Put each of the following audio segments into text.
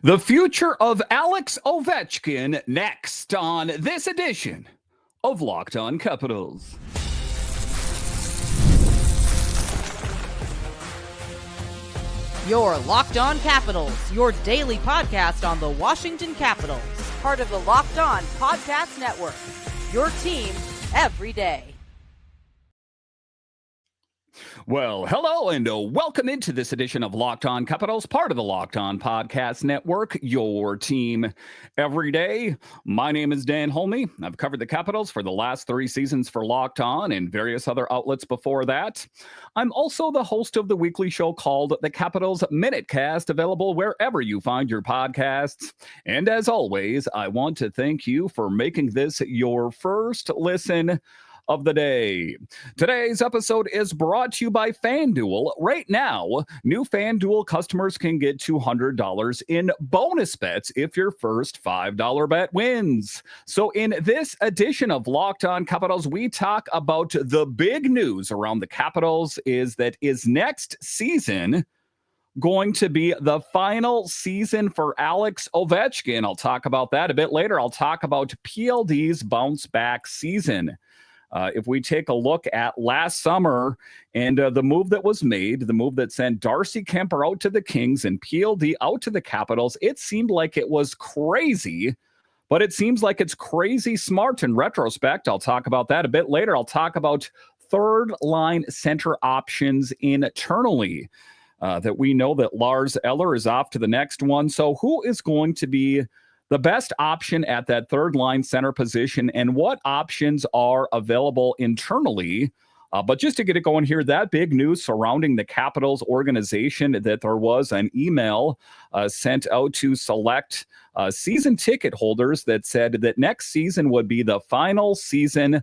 The future of Alex Ovechkin next on this edition of Locked On Capitals. Your Locked On Capitals, your daily podcast on the Washington Capitals. Part of the Locked On Podcast Network. Your team every day. Well, hello and welcome into this edition of Locked On Capitals, part of the Locked On Podcast Network, your team every day. My name is Dan Holme. I've covered the Capitals for the last 3 seasons for Locked On and various other outlets before that. I'm also the host of the weekly show called The Capitals Minutecast, available wherever you find your podcasts. And as always, I want to thank you for making this your first listen of the day. Today's episode is brought to you by FanDuel. Right now, new FanDuel customers can get $200 in bonus bets if your first $5 bet wins. So in this edition of Locked On Capitals, we talk about the big news around the Capitals is next season going to be the final season for Alex Ovechkin. I'll talk about that a bit later. I'll talk about PLD's bounce back season. If we take a look at last summer and the move that was made, the move that sent Darcy Kemper out to the Kings and PLD out to the Capitals, it seemed like it was crazy, but it seems like it's crazy smart in retrospect. I'll talk about that a bit later. I'll talk about third line center options internally. That we know that Lars Eller is off to the next one. So who is going to be the best option at that third line center position, and what options are available internally? But just to get it going here, that big news surrounding the Capitals organization, that there was an email sent out to select season ticket holders that said that next season would be the final season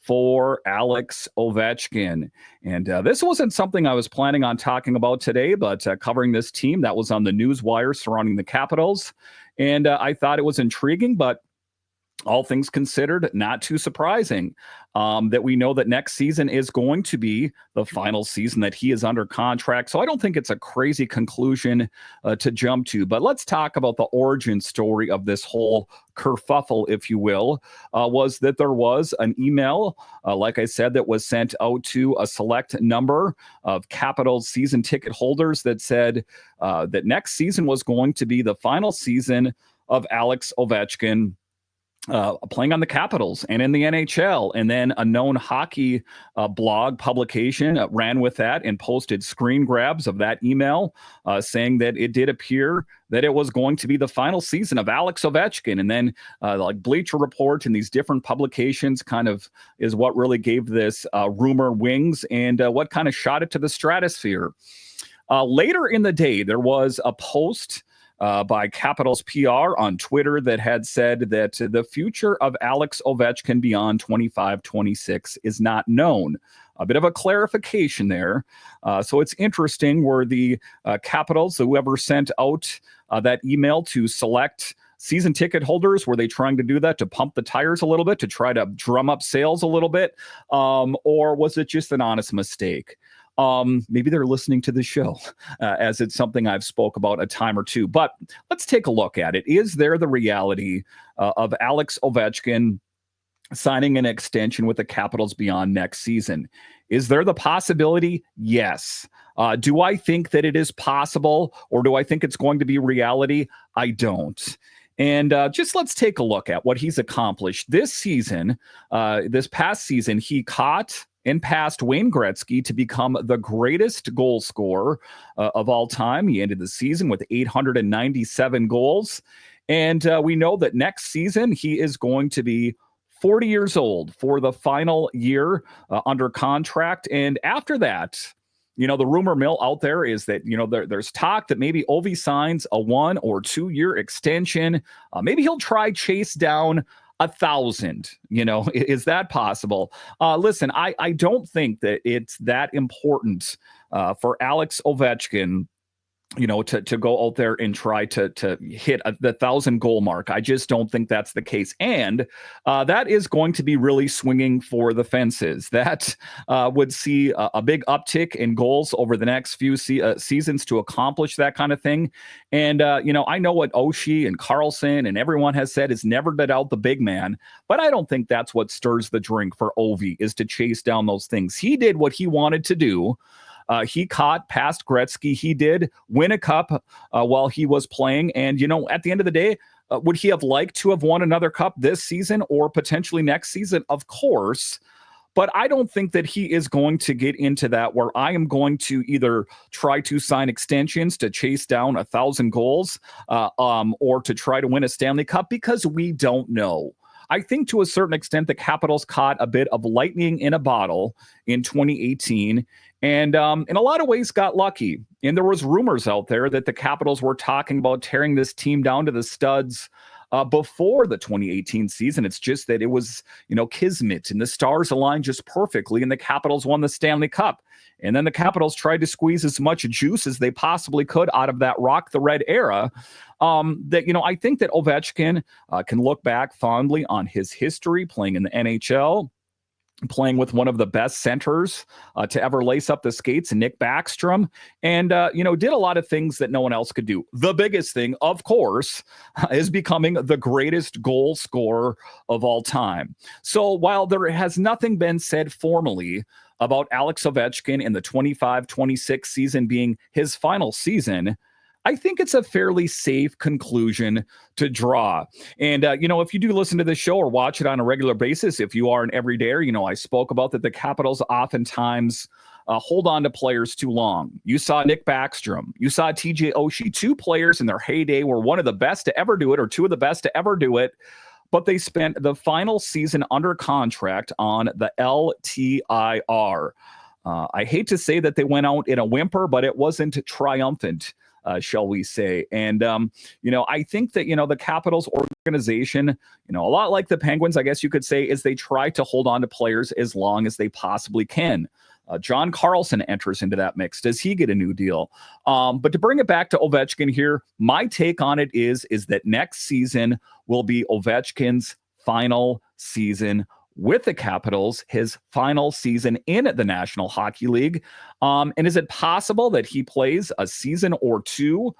for Alex Ovechkin. And this wasn't something I was planning on talking about today, but covering this team that was on the news wire surrounding the Capitals. And I thought it was intriguing, but all things considered, not too surprising that we know that next season is going to be the final season that he is under contract. So I don't think it's a crazy conclusion to jump to. But let's talk about the origin story of this whole kerfuffle, if you will, was that there was an email, like I said, that was sent out to a select number of Capitals season ticket holders that said that next season was going to be the final season of Alex Ovechkin playing on the Capitals and in the NHL. And then a known hockey blog publication ran with that and posted screen grabs of that email saying that it did appear that it was going to be the final season of Alex Ovechkin. And then like Bleacher Report and these different publications kind of is what really gave this rumor wings and what kind of shot it to the stratosphere. Later in the day, there was a post by Capitals PR on Twitter that had said that the future of Alex Ovechkin beyond 25-26 is not known. A bit of a clarification there. So it's interesting where the Capitals, whoever sent out that email to select season ticket holders, were they trying to do that to pump the tires a little bit, to try to drum up sales a little bit? Or was it just an honest mistake? Maybe they're listening to the show as it's something I've spoke about a time or two, but let's take a look at it. Is there the reality of Alex Ovechkin signing an extension with the Capitals beyond next season? Is there the possibility? Yes. Do I think that it is possible, or do I think it's going to be reality? I don't. And just let's take a look at what he's accomplished this season. This past season, he caught and passed Wayne Gretzky to become the greatest goal scorer of all time. He ended the season with 897 goals. And we know that next season he is going to be 40 years old for the final year under contract. And after that, you know, the rumor mill out there is that, you know, there's talk that maybe Ovi signs a 1 or 2 year extension. Maybe he'll try chase down 1,000, you know, is that possible? Listen, I don't think that it's that important for Alex Ovechkin to go out there and try to hit the 1,000-goal mark. I just don't think that's the case. And that is going to be really swinging for the fences. That would see a big uptick in goals over the next few seasons to accomplish that kind of thing. And, I know what Oshie and Carlson and everyone has said is never let out the big man, but I don't think that's what stirs the drink for Ovi, is to chase down those things. He did what he wanted to do. He caught past Gretzky. He did win a cup while he was playing. And, at the end of the day, would he have liked to have won another cup this season or potentially next season? Of course. But I don't think that he is going to get into that where I am going to either try to sign extensions to chase down 1,000 goals or to try to win a Stanley Cup, because we don't know. I think to a certain extent, the Capitals caught a bit of lightning in a bottle in 2018 and in a lot of ways got lucky. And there was rumors out there that the Capitals were talking about tearing this team down to the studs before the 2018 season. It's just that it was, kismet and the stars aligned just perfectly and the Capitals won the Stanley Cup. And then the Capitals tried to squeeze as much juice as they possibly could out of that Rock the Red era. I think that Ovechkin can look back fondly on his history playing in the NHL, playing with one of the best centers to ever lace up the skates, Nick Backstrom, and, did a lot of things that no one else could do. The biggest thing, of course, is becoming the greatest goal scorer of all time. So while there has nothing been said formally about Alex Ovechkin in the 25-26 season being his final season, I think it's a fairly safe conclusion to draw. And, if you do listen to this show or watch it on a regular basis, if you are an everydayer, I spoke about that the Capitals oftentimes hold on to players too long. You saw Nick Backstrom. You saw TJ Oshie. Two players in their heyday were one of the best to ever do it or two of the best to ever do it. But they spent the final season under contract on the LTIR. I hate to say that they went out in a whimper, but it wasn't triumphant, shall we say. And, I think that, the Capitals organization, a lot like the Penguins, I guess you could say, is they try to hold on to players as long as they possibly can. John Carlson enters into that mix. Does he get a new deal? But to bring it back to Ovechkin here, my take on it is that next season will be Ovechkin's final season with the Capitals, his final season in the National Hockey League. And is it possible that he plays a season or two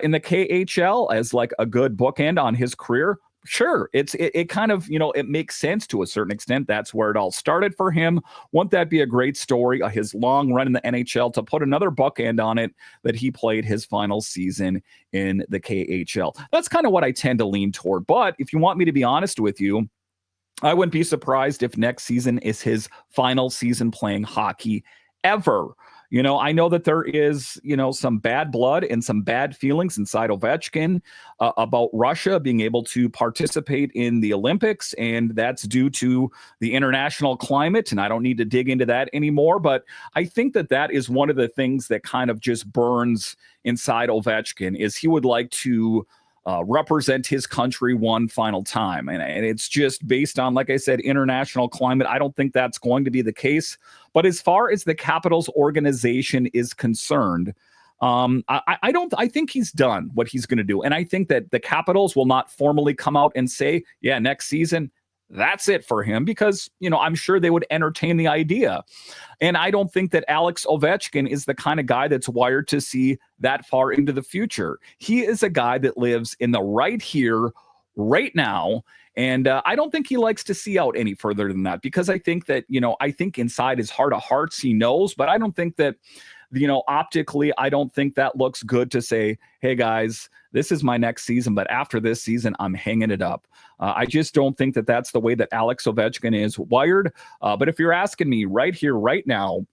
in the KHL as like a good bookend on his career? Sure. It kind of, it makes sense to a certain extent. That's where it all started for him. Wouldn't that be a great story? His long run in the NHL, to put another bookend on it, that he played his final season in the KHL. That's kind of what I tend to lean toward. But if you want me to be honest with you, I wouldn't be surprised if next season is his final season playing hockey ever. I know that there is, some bad blood and some bad feelings inside Ovechkin about Russia being able to participate in the Olympics, and that's due to the international climate, and I don't need to dig into that anymore, but I think that is one of the things that kind of just burns inside Ovechkin, is he would like to represent his country one final time. And it's just based on, like I said, international climate. I don't think that's going to be the case. But as far as the Capitals organization is concerned, I think he's done what he's going to do. And I think that the Capitals will not formally come out and say, yeah, next season, that's it for him, because, I'm sure they would entertain the idea. And I don't think that Alex Ovechkin is the kind of guy that's wired to see that far into the future. He is a guy that lives in the right here, right now. And I don't think he likes to see out any further than that, because I think that, I think inside his heart of hearts, he knows, but I don't think that, optically, I don't think that looks good to say, hey guys, this is my next season, but after this season, I'm hanging it up. I just don't think that that's the way that Alex Ovechkin is wired. But if you're asking me right here, right now,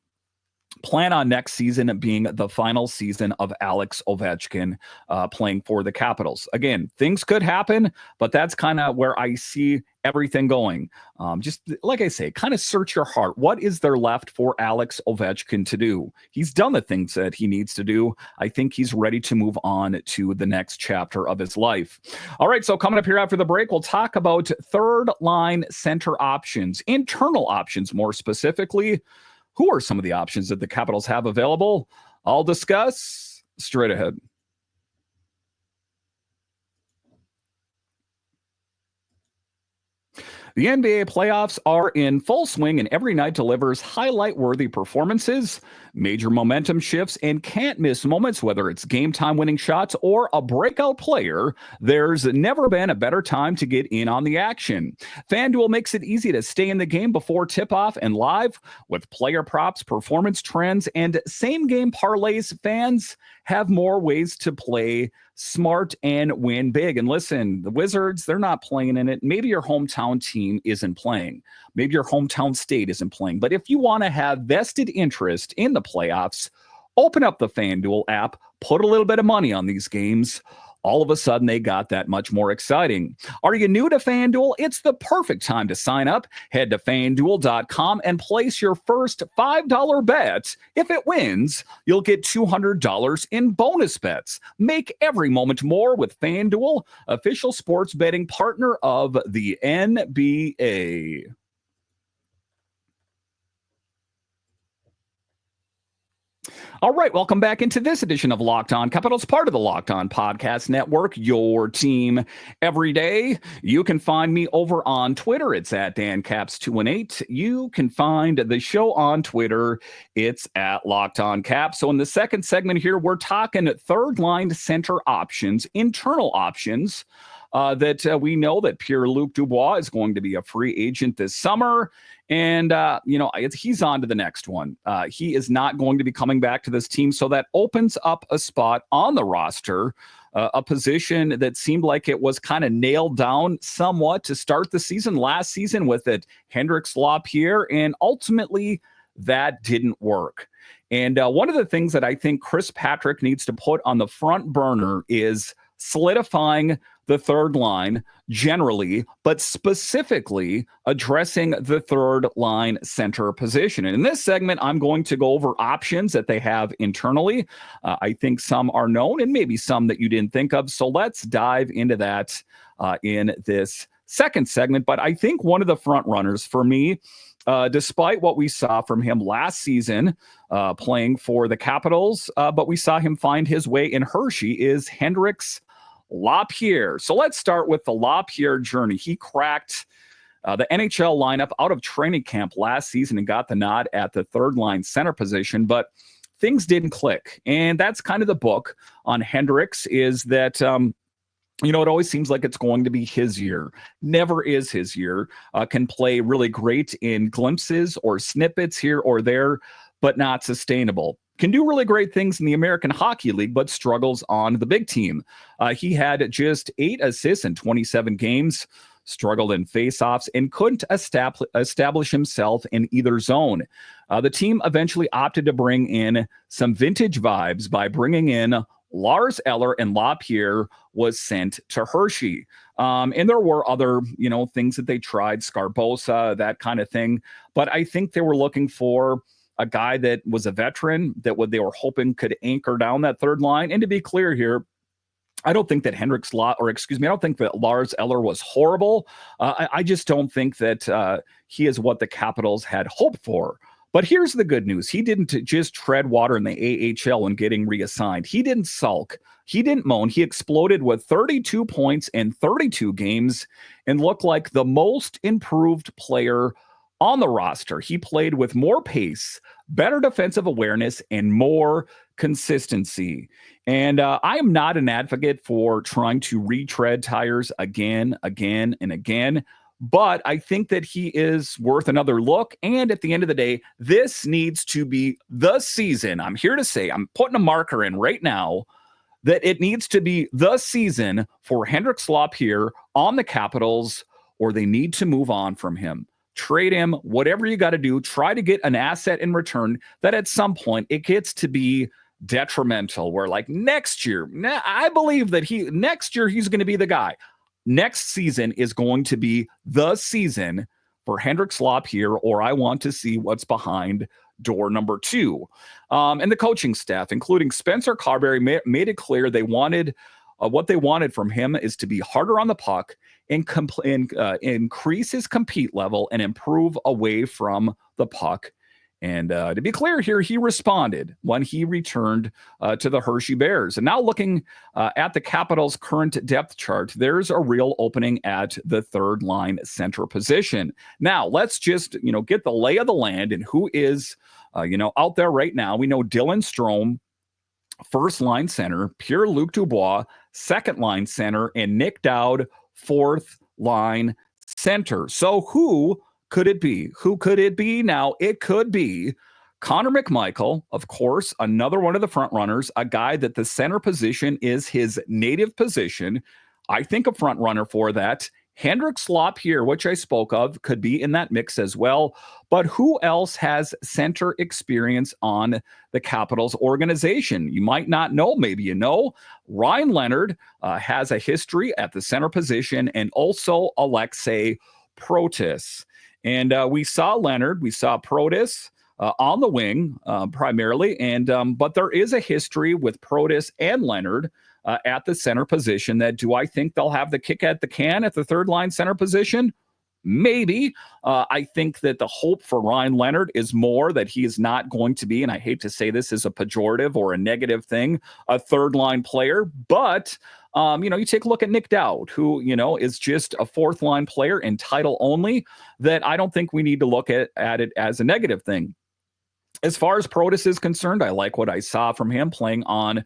plan on next season being the final season of Alex Ovechkin playing for the Capitals. Again, things could happen, but that's kind of where I see everything going. Just like I say, kind of search your heart. What is there left for Alex Ovechkin to do? He's done the things that he needs to do. I think he's ready to move on to the next chapter of his life. All right, so coming up here after the break, we'll talk about third line center options, internal options more specifically. Who are some of the options that the Capitals have available? I'll discuss straight ahead. The NBA playoffs are in full swing, and every night delivers highlight-worthy performances, major momentum shifts, and can't-miss moments, whether it's game-time winning shots or a breakout player. There's never been a better time to get in on the action. FanDuel makes it easy to stay in the game before tip-off and live. With player props, performance trends, and same-game parlays, fans have more ways to play smart and win big. And listen, the Wizards, they're not playing in it. Maybe your hometown team isn't playing. Maybe your hometown state isn't playing. But if you want to have vested interest in the playoffs, open up the FanDuel app, put a little bit of money on these games. All of a sudden, they got that much more exciting. Are you new to FanDuel? It's the perfect time to sign up. Head to FanDuel.com and place your first $5 bet. If it wins, you'll get $200 in bonus bets. Make every moment more with FanDuel, official sports betting partner of the NBA. All right, welcome back into this edition of Locked On Capitals, part of the Locked On Podcast Network, your team every day. You can find me over on Twitter. It's at DanCaps218. You can find the show on Twitter. It's at Locked On Caps. So in the second segment here, we're talking third-line center options, internal options, that we know that Pierre-Luc Dubois is going to be a free agent this summer. And, he's on to the next one. He is not going to be coming back to this team. So that opens up a spot on the roster, a position that seemed like it was kind of nailed down somewhat to start the season last season with it Hendrix Lapierre. And ultimately, that didn't work. And one of the things that I think Chris Patrick needs to put on the front burner is solidifying the third line generally, but specifically addressing the third line center position. And in this segment, I'm going to go over options that they have internally. I think some are known and maybe some that you didn't think of. So let's dive into that in this second segment. But I think one of the front runners for me, despite what we saw from him last season playing for the Capitals, but we saw him find his way in Hershey, is Hendrix Lapierre. So let's start with the Lapierre journey. He cracked the NHL lineup out of training camp last season and got the nod at the third line center position, but things didn't click. And that's kind of the book on Hendrix, is that it always seems like it's going to be his year. Never is his year. Can play really great in glimpses or snippets here or there, but not sustainable. Can do really great things in the American Hockey League, but struggles on the big team. He had just 8 assists in 27 games, struggled in faceoffs, and couldn't establish himself in either zone. The team eventually opted to bring in some vintage vibes by bringing in Lars Eller, and Lapierre was sent to Hershey. And there were other, things that they tried, Scarbosa, that kind of thing. But I think they were looking for a guy that was a veteran, that what they were hoping could anchor down that third line. And to be clear here, I don't think that I don't think that Lars Eller was horrible. I just don't think that he is what the Capitals had hoped for. But here's the good news. He didn't just tread water in the AHL when getting reassigned. He didn't sulk. He didn't moan. He exploded with 32 points in 32 games and looked like the most improved player on the roster. He played with more pace, better defensive awareness, and more consistency. And I am not an advocate for trying to retread tires again, and again. But I think that he is worth another look. And at the end of the day, this needs to be the season. I'm here to say, I'm putting a marker in right now, that it needs to be the season for Hendrix Lapierre on the Capitals, or they need to move on from him. Trade him, whatever you got to do. Try to get an asset in return that at some point it gets to be detrimental, where like next year, I believe that next year he's going to be the guy. Next season is going to be the season for Hendrix Lapierre, or I want to see what's behind door number 2. And the coaching staff, including Spencer Carberry, made it clear they wanted what they wanted from him is to be harder on the puck and increase his compete level and improve away from the puck And to be clear here, he responded when he returned to the Hershey Bears. And now looking at the Capitals' current depth chart, there's a real opening at the third line center position. Now, let's just, get the lay of the land and who is, out there right now. We know Dylan Strome, first line center, Pierre-Luc Dubois, second line center, and Nic Dowd, fourth line center. So who could it be? Who could it be? Now, it could be Connor McMichael, of course, another one of the front runners, a guy that the center position is his native position. I think a front runner for that. Hendrix Lapierre, which I spoke of, could be in that mix as well. But who else has center experience on the Capitals organization? You might not know, maybe you know. Ryan Leonard has a history at the center position, and also Alexei Protas. And we saw Leonard, we saw Protas on the wing primarily, and but there is a history with Protas and Leonard at the center position. That do I think they'll have the kick at the can at the third line center position? Maybe. I think that the hope for Ryan Leonard is more that he is not going to be, and I hate to say this is a pejorative or a negative thing, a third line player, but you take a look at Nic Dowd, who, is just a fourth line player in title only, that I don't think we need to look at it as a negative thing. As far as Protas is concerned, I like what I saw from him playing on.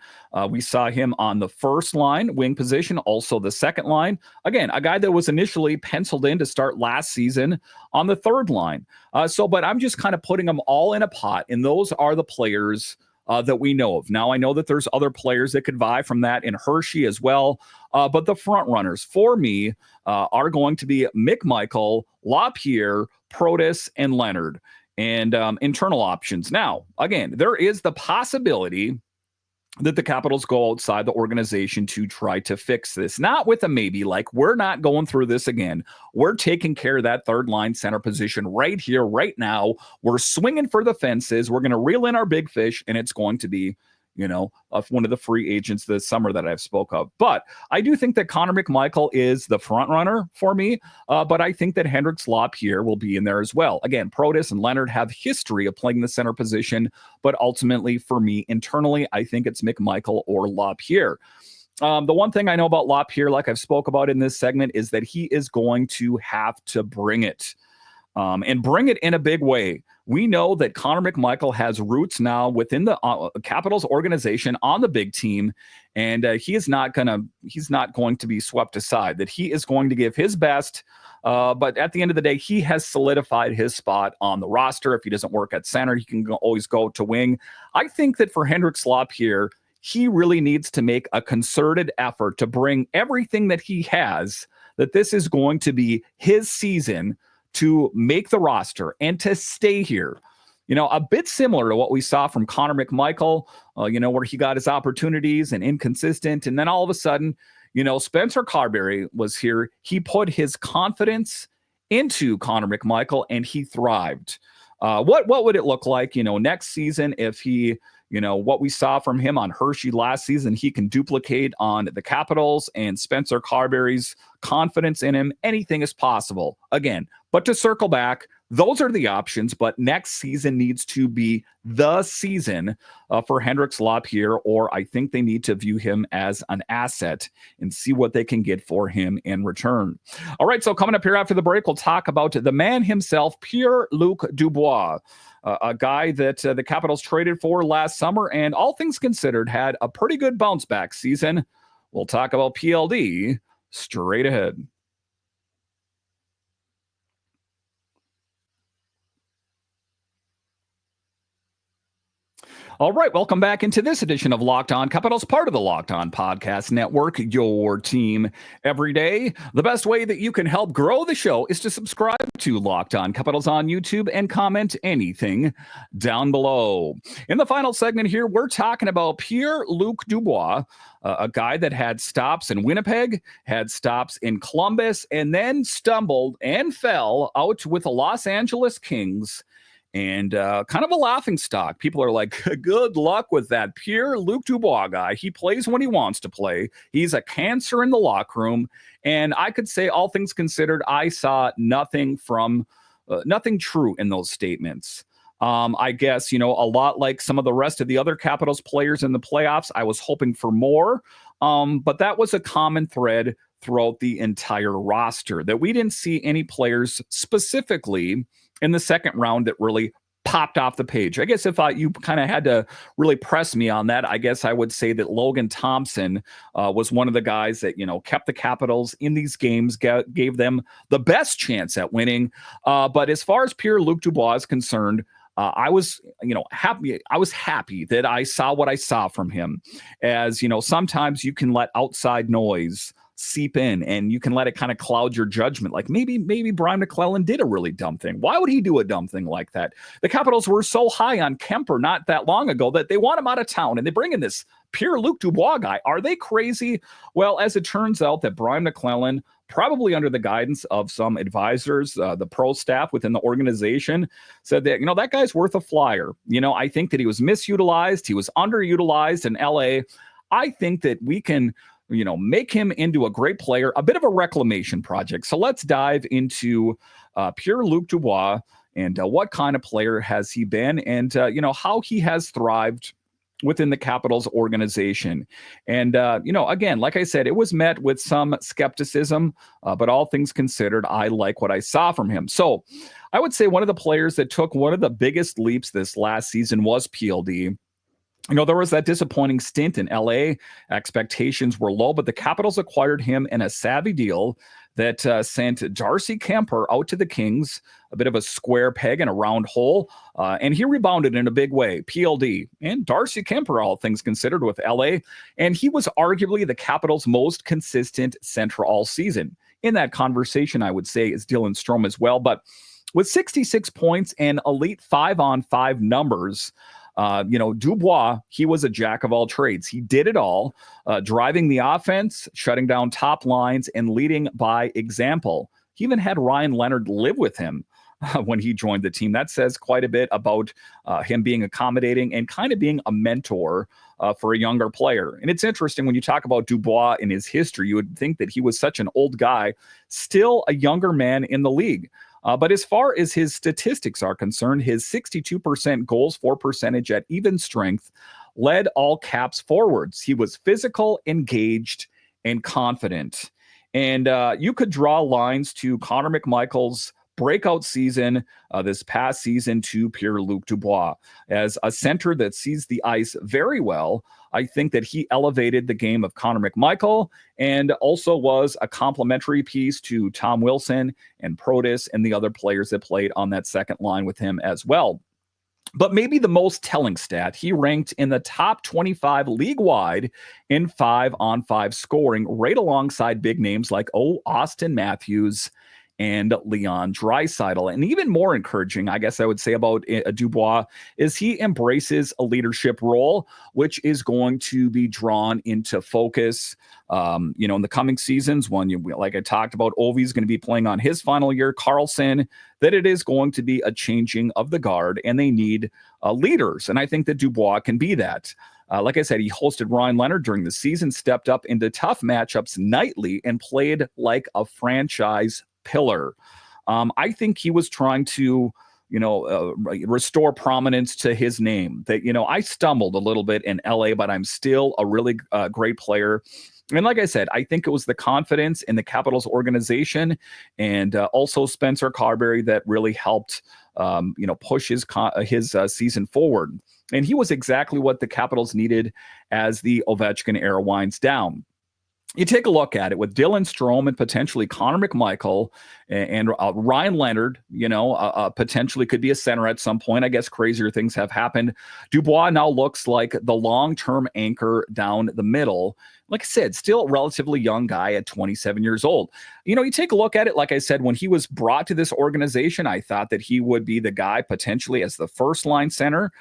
We saw him on the first line wing position, also the second line. Again, a guy that was initially penciled in to start last season on the third line. But I'm just kind of putting them all in a pot, and those are the players that we know of. Now, I know that there's other players that could vie from that in Hershey as well, but the front runners for me are going to be McMichael, Lapierre, Protas, and Leonard. And internal options. Now, again, there is the possibility that the Capitals go outside the organization to try to fix this. Not with a maybe, like we're not going through this again. We're taking care of that third line center position right here, right now. We're swinging for the fences. We're going to reel in our big fish, and it's going to be, one of the free agents this summer that I've spoke of. But I do think that Connor McMichael is the front runner for me. But I think that Hendrix Lapierre will be in there as well. Again, Protas and Leonard have history of playing the center position, but ultimately for me internally, I think it's McMichael or Lapierre. The one thing I know about Lapierre, like I've spoke about in this segment, is that he is going to have to bring it. And bring it in a big way. We know that Connor McMichael has roots now within the Capitals organization on the big team, and he's not going to be swept aside. That he is going to give his best, but at the end of the day, he has solidified his spot on the roster. If he doesn't work at center, he can always go to wing. I think that for Hendrix Lapierre, he really needs to make a concerted effort to bring everything that he has. That this is going to be his season to make the roster and to stay here. A bit similar to what we saw from Connor McMichael, where he got his opportunities and inconsistent. And then all of a sudden, Spencer Carberry was here. He put his confidence into Connor McMichael and he thrived. What would it look like, next season if he, what we saw from him on Hershey last season, he can duplicate on the Capitals and Spencer Carberry's confidence in him. Anything is possible. Again, but to circle back, those are the options, but next season needs to be the season for Hendrix Lapierre, or I think they need to view him as an asset and see what they can get for him in return. All right, so coming up here after the break, we'll talk about the man himself, Pierre-Luc Dubois, a guy that the Capitals traded for last summer, and all things considered, had a pretty good bounce back season. We'll talk about PLD straight ahead. All right, welcome back into this edition of Locked On Capitals, part of the Locked On Podcast Network, your team every day. The best way that you can help grow the show is to subscribe to Locked On Capitals on YouTube and comment anything down below. In the final segment here, we're talking about Pierre-Luc Dubois, a guy that had stops in Winnipeg, had stops in Columbus, and then stumbled and fell out with the Los Angeles Kings. And kind of a laughing stock. People are like, good luck with that Pierre-Luc Dubois guy. He plays when he wants to play. He's a cancer in the locker room. And I could say, all things considered, I saw nothing true in those statements. I guess, a lot like some of the rest of the other Capitals players in the playoffs, I was hoping for more. But that was a common thread throughout the entire roster, that we didn't see any players specifically in the second round that really popped off the page. I guess if you kind of had to really press me on that, I guess I would say that Logan Thompson was one of the guys that, kept the Capitals in these games, gave them the best chance at winning. But as far as Pierre-Luc Dubois is concerned, I was, happy. I was happy that I saw what I saw from him. As sometimes you can let outside noise seep in and you can let it kind of cloud your judgment. Like maybe Brian McClellan did a really dumb thing. Why would he do a dumb thing like that? The Capitals were so high on Kemper not that long ago that they want him out of town, and they bring in this Pierre-Luc Dubois guy. Are they crazy? Well, as it turns out, that Brian McClellan, probably under the guidance of some advisors, the pro staff within the organization, said that, that guy's worth a flyer. I think that he was misutilized. He was underutilized in LA. I think that we can, make him into a great player, a bit of a reclamation project. So let's dive into Pierre-Luc Dubois and what kind of player has he been, and, how he has thrived within the Capitals organization. And, again, like I said, it was met with some skepticism, but all things considered, I like what I saw from him. So I would say one of the players that took one of the biggest leaps this last season was PLD. There was that disappointing stint in LA. Expectations were low, but the Capitals acquired him in a savvy deal that sent Darcy Kemper out to the Kings, a bit of a square peg in a round hole, and he rebounded in a big way. PLD and Darcy Kemper, all things considered, with LA, and he was arguably the Capitals' most consistent center all season. In that conversation, I would say, is Dylan Strome as well, but with 66 points and elite 5-on-5 numbers, Dubois, he was a jack of all trades. He did it all, driving the offense, shutting down top lines, and leading by example. He even had Ryan Leonard live with him when he joined the team. That says quite a bit about him being accommodating and kind of being a mentor for a younger player. And it's interesting when you talk about Dubois in his history, you would think that he was such an old guy, still a younger man in the league. But as far as his statistics are concerned, his 62% goals for percentage at even strength led all caps forwards. He was physical, engaged, and confident. And you could draw lines to Connor McMichael's breakout season this past season to Pierre-Luc Dubois. As a center that sees the ice very well, I think that he elevated the game of Connor McMichael and also was a complementary piece to Tom Wilson and Protas and the other players that played on that second line with him as well. But maybe the most telling stat, he ranked in the top 25 league-wide in 5-on-5 scoring, right alongside big names like Austin Matthews and Leon Draisaitl. And even more encouraging, I guess I would say, about Dubois is he embraces a leadership role, which is going to be drawn into focus, in the coming seasons. When like I talked about, Ovi's going to be playing on his final year, Carlson, that it is going to be a changing of the guard, and they need leaders. And I think that Dubois can be that. Like I said, he hosted Ryan Leonard during the season, stepped up into tough matchups nightly, and played like a franchise pillar. I think he was trying to, restore prominence to his name. That, I stumbled a little bit in LA, but I'm still a really great player. And like I said, I think it was the confidence in the Capitals organization and also Spencer Carberry that really helped, push his season forward. And he was exactly what the Capitals needed as the Ovechkin era winds down. You take a look at it with Dylan Strome and potentially Connor McMichael and Ryan Leonard, potentially could be a center at some point. I guess crazier things have happened. Dubois now looks like the long-term anchor down the middle. Like I said, still a relatively young guy at 27 years old. You take a look at it, like I said, when he was brought to this organization, I thought that he would be the guy potentially as the first line center.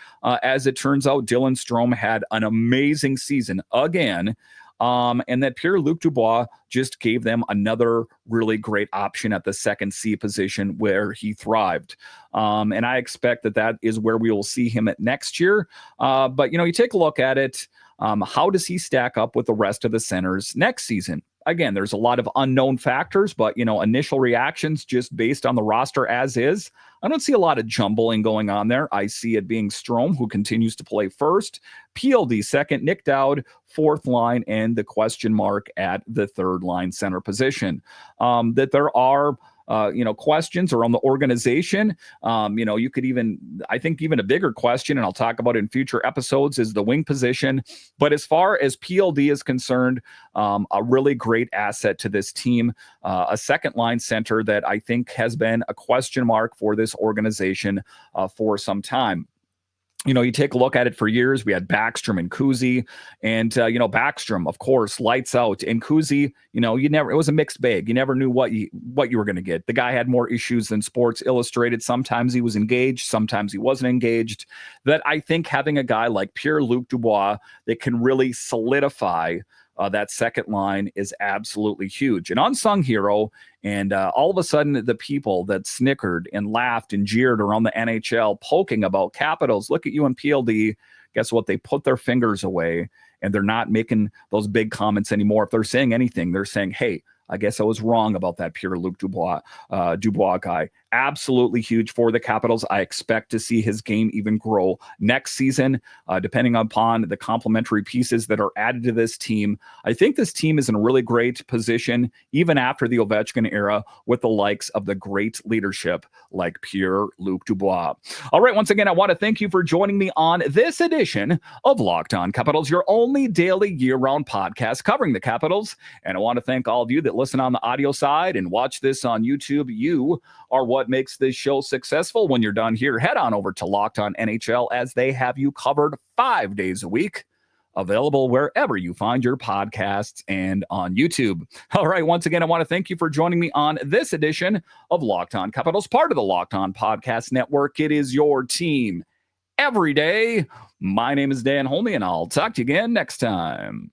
As it turns out, Dylan Strome had an amazing season again. And that Pierre-Luc Dubois just gave them another really great option at the second C position where he thrived. And I expect that is where we will see him at next year. But, you take a look at it. How does he stack up with the rest of the centers next season? again, there's a lot of unknown factors, but, initial reactions just based on the roster as is, I don't see a lot of jumbling going on there. I see it being Strome, who continues to play first, PLD second, Nic Dowd fourth line, and the question mark at the third line center position. That there are questions around the organization. You could I think even a bigger question, and I'll talk about it in future episodes, is the wing position. But as far as PLD is concerned, a really great asset to this team, a second line center that I think has been a question mark for this organization for some time. You take a look at it for years. We had Backstrom and Kuzi, and Backstrom, of course, lights out, and Kuzi, it was a mixed bag. You never knew what you were going to get. The guy had more issues than Sports Illustrated. Sometimes he was engaged, sometimes he wasn't engaged. That I think having a guy like Pierre-Luc Dubois that can really solidify that second line is absolutely huge. An unsung hero, and all of a sudden the people that snickered and laughed and jeered around the NHL poking about Capitals, look at you in PLD, guess what? They put their fingers away, and they're not making those big comments anymore. If they're saying anything, they're saying, hey, I guess I was wrong about that Pierre-Luc Dubois guy. Absolutely huge for the Capitals. I expect to see his game even grow next season, depending upon the complementary pieces that are added to this team. I think this team is in a really great position, even after the Ovechkin era, with the likes of the great leadership like Pierre-Luc Dubois. All right, once again, I want to thank you for joining me on this edition of Locked On Capitals, your only daily year-round podcast covering the Capitals. And I want to thank all of you that listen on the audio side and watch this on YouTube. You are what makes this show successful. When you're done here, head on over to Locked On NHL, as they have you covered 5 days a week, available wherever you find your podcasts and on YouTube. All right, once again, I want to thank you for joining me on this edition of Locked On Capitals, part of the Locked On Podcast Network. It is your team every day. My name is Dan Holme, and I'll talk to you again next time.